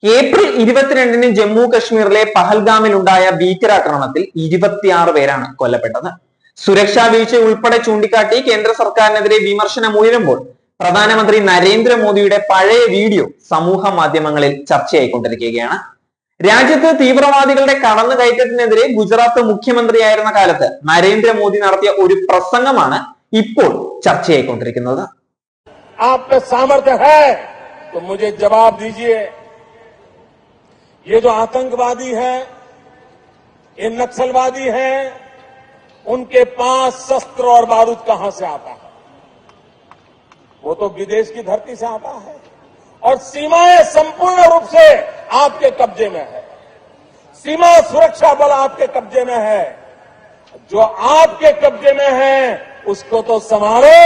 April 22-ന് Jammu കശ്മീരിലെ പഹൽഗാമിൽ ഉണ്ടായ ഭീകരാക്രമണത്തിൽ 26 പേരാണ് കൊല്ലപ്പെട്ടത്. സുരക്ഷാ വീഴ്ച ഉൾപ്പെടെ ചൂണ്ടിക്കാട്ടി കേന്ദ്ര സർക്കാരിനെതിരെ വിമർശനം ഉയരുമ്പോൾ പ്രധാനമന്ത്രി നരേന്ദ്രമോദിയുടെ പഴയ വീഡിയോ സമൂഹ മാധ്യമങ്ങളിൽ ചർച്ചയായിക്കൊണ്ടിരിക്കുകയാണ്. രാജ്യത്ത് തീവ്രവാദികളുടെ കടന്നുകയറ്റത്തിനെതിരെ ഗുജറാത്ത് മുഖ്യമന്ത്രിയായിരുന്ന കാലത്ത് നരേന്ദ്രമോദി നടത്തിയ ഒരു പ്രസംഗമാണ് ഇപ്പോൾ ചർച്ചയായിക്കൊണ്ടിരിക്കുന്നത്. ये जो आतंकवादी है, ये नक्सलवादी है, उनके पास शस्त्र और बारूद कहां से आता है? वो तो विदेश की धरती से आता है और सीमाएं संपूर्ण रूप से आपके कब्जे में है। सीमा सुरक्षा बल आपके कब्जे में है। जो आपके कब्जे में है उसको तो संभालो,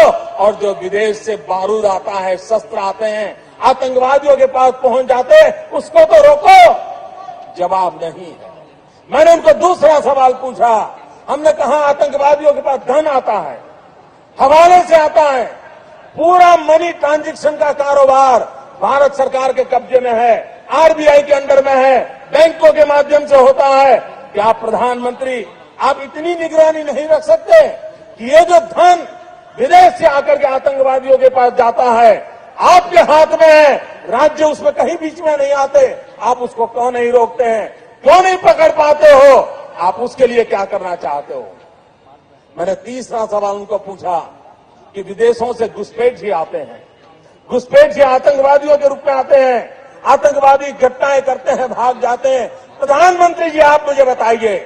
और जो विदेश से बारूद आता है, शस्त्र आते हैं, आतंकवादियों के पास पहुंच जाते, उसको तो रोको। जवाब नहीं है। मैंने उनको दूसरा सवाल पूछा। हमने कहा आतंकवादियों के पास धन आता है, हवाले से आता है, पूरा मनी ट्रांजैक्शन का कारोबार भारत सरकार के कब्जे में है, आरबीआई के अंडर में है, बैंकों के माध्यम से होता है। क्या प्रधानमंत्री आप इतनी निगरानी नहीं रख सकते कि ये जो धन विदेश से आकर के आतंकवादियों के पास जाता है आपके हाथ में है, राज्य उसमें कहीं बीच में नहीं आते, आप उसको क्यों नहीं रोकते हैं? क्यों नहीं पकड़ पाते हो? आप उसके लिए क्या करना चाहते हो? मैंने तीसरा सवाल उनको पूछा कि विदेशों से घुसपैठ ही आते हैं, घुसपैठ ही आतंकवादियों के रूप में आते हैं, आतंकवादी घटनाएं करते हैं, भाग जाते हैं। प्रधानमंत्री जी आप मुझे बताइए,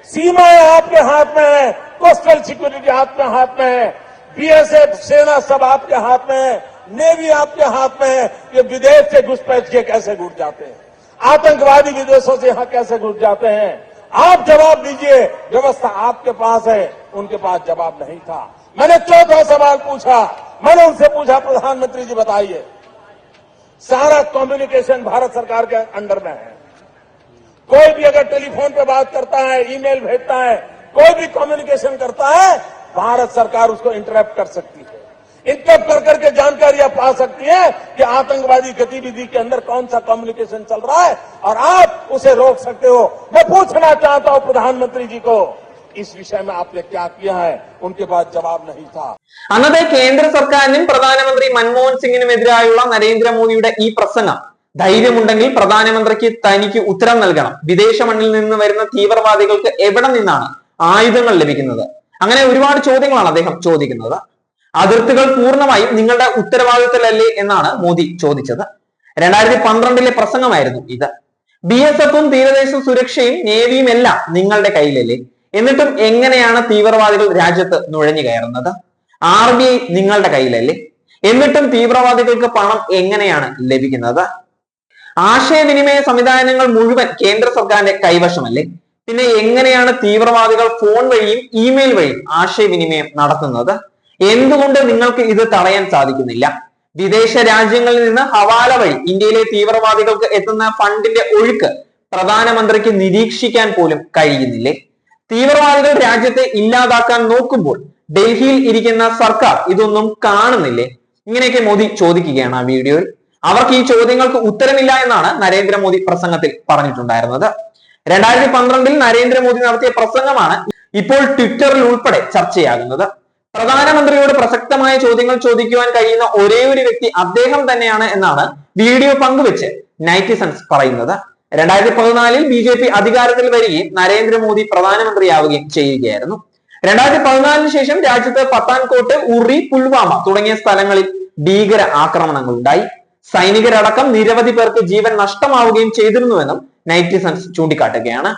सीमाएं आपके हाथ में है, कोस्टल सिक्योरिटी आपके हाथ में है, बीएसएफ सेना सब आपके हाथ में है, नेवी आपके हाथ में है, ये विदेश से घुसपैठ के कैसे घुस जाते हैं? आतंकवादी विदेशों से यहां कैसे घुस जाते हैं? आप जवाब दीजिए। व्यवस्था आपके पास है, उनके पास जवाब नहीं था। मैंने चौथा सवाल पूछा। मैंने उनसे पूछा, प्रधानमंत्री जी बताइए, सारा कम्युनिकेशन भारत सरकार के अंडर में है। कोई भी अगर टेलीफोन पे बात करता है, ईमेल भेजता है, कोई भी कम्युनिकेशन करता है, भारत सरकार उसको इंटरप्ट कर सकती है, इंटरप्ट कर करके जानकारियां पा सकती है कि आतंकवादी गतिविधि के अंदर कौन सा कम्युनिकेशन चल रहा है, और आप उसे रोक सकते हो। मैं पूछना चाहता हूं प्रधानमंत्री जी को, इस विषय में आपने क्या किया है? उनके पास जवाब नहीं था. അന്നത്തെ കേന്ദ്ര സർക്കാരിനും പ്രധാനമന്ത്രി മൻമോഹൻ സിംഗിനുമെതിരായുള്ള നരേന്ദ്രമോദിയുടെ ഈ പ്രസംഗം, ധൈര്യമുണ്ടെങ്കിൽ പ്രധാനമന്ത്രിക്ക് തനിക്ക് ഉത്തരം നൽകണം, വിദേശ മണ്ണിൽ നിന്ന് വരുന്ന തീവ്രവാദികൾക്ക് എവിടെ നിന്നാണ് ആയുധങ്ങൾ ലഭിക്കുന്നത്, അങ്ങനെ ഒരുപാട് ചോദ്യങ്ങളാണ് അദ്ദേഹം ചോദിക്കുന്നത്. അതിർത്തികൾ പൂർണ്ണമായും നിങ്ങളുടെ ഉത്തരവാദിത്തമല്ലേ എന്നാണ് മോദി ചോദിച്ചത്. 2012 പ്രസംഗമായിരുന്നു ഇത്. BSFും തീരദേശ സുരക്ഷയും നേവിയും എല്ലാം നിങ്ങളുടെ കയ്യിലല്ലേ, എന്നിട്ടും എങ്ങനെയാണ് തീവ്രവാദികൾ രാജ്യത്ത് നുഴഞ്ഞു കയറുന്നത്? RBI നിങ്ങളുടെ കയ്യിലല്ലേ, എന്നിട്ടും തീവ്രവാദികൾക്ക് പണം എങ്ങനെയാണ് ലഭിക്കുന്നത്? ആശയവിനിമയ സംവിധാനങ്ങൾ മുഴുവൻ കേന്ദ്ര സർക്കാരിന്റെ കൈവശമല്ലേ, പിന്നെ എങ്ങനെയാണ് തീവ്രവാദികൾ ഫോൺ വഴിയും ഇമെയിൽ വഴിയും ആശയവിനിമയം നടത്തുന്നത്? എന്തുകൊണ്ട് നിങ്ങൾക്ക് ഇത് തടയാൻ സാധിക്കുന്നില്ല? വിദേശ രാജ്യങ്ങളിൽ നിന്ന് ഹവാല വഴി ഇന്ത്യയിലെ തീവ്രവാദികൾക്ക് എത്തുന്ന ഫണ്ടിന്റെ ഒഴുക്ക് പ്രധാനമന്ത്രിക്ക് നിരീക്ഷിക്കാൻ പോലും കഴിയുന്നില്ലേ? തീവ്രവാദികൾ രാജ്യത്തെ ഇല്ലാതാക്കാൻ നോക്കുമ്പോൾ ഡൽഹിയിൽ ഇരിക്കുന്ന സർക്കാർ ഇതൊന്നും കാണുന്നില്ലേ? ഇങ്ങനെയൊക്കെ മോദി ചോദിക്കുകയാണ് ആ വീഡിയോയിൽ. അവർക്ക് ഈ ചോദ്യങ്ങൾക്ക് ഉത്തരമില്ല എന്നാണ് നരേന്ദ്രമോദി പ്രസംഗത്തിൽ പറഞ്ഞിട്ടുണ്ടായിരുന്നത്. 2012 നരേന്ദ്രമോദി നടത്തിയ പ്രസംഗമാണ് ഇപ്പോൾ ട്വിറ്ററിൽ ഉൾപ്പെടെ ചർച്ചയാകുന്നത്. പ്രധാനമന്ത്രിയോട് പ്രസക്തമായ ചോദ്യങ്ങൾ ചോദിക്കുവാൻ കഴിയുന്ന ഒരേയൊരു വ്യക്തി അദ്ദേഹം തന്നെയാണ് എന്നാണ് വീഡിയോ പങ്കുവെച്ച് നൈറ്റിസൺസ് പറയുന്നത്. 2014 BJP അധികാരത്തിൽ വരികയും നരേന്ദ്രമോദി പ്രധാനമന്ത്രിയാവുകയും ചെയ്യുകയായിരുന്നു. 2014 ശേഷം രാജ്യത്ത് പത്താൻകോട്ട്, ഉറി, പുൽവാമ തുടങ്ങിയ സ്ഥലങ്ങളിൽ ഭീകര ആക്രമണങ്ങൾ ഉണ്ടായി. സൈനികരടക്കം നിരവധി പേർക്ക് ജീവൻ നഷ്ടമാവുകയും ചെയ്തിരുന്നുവെന്നും നൈറ്റിസൺസ് ചൂണ്ടിക്കാട്ടുകയാണ്.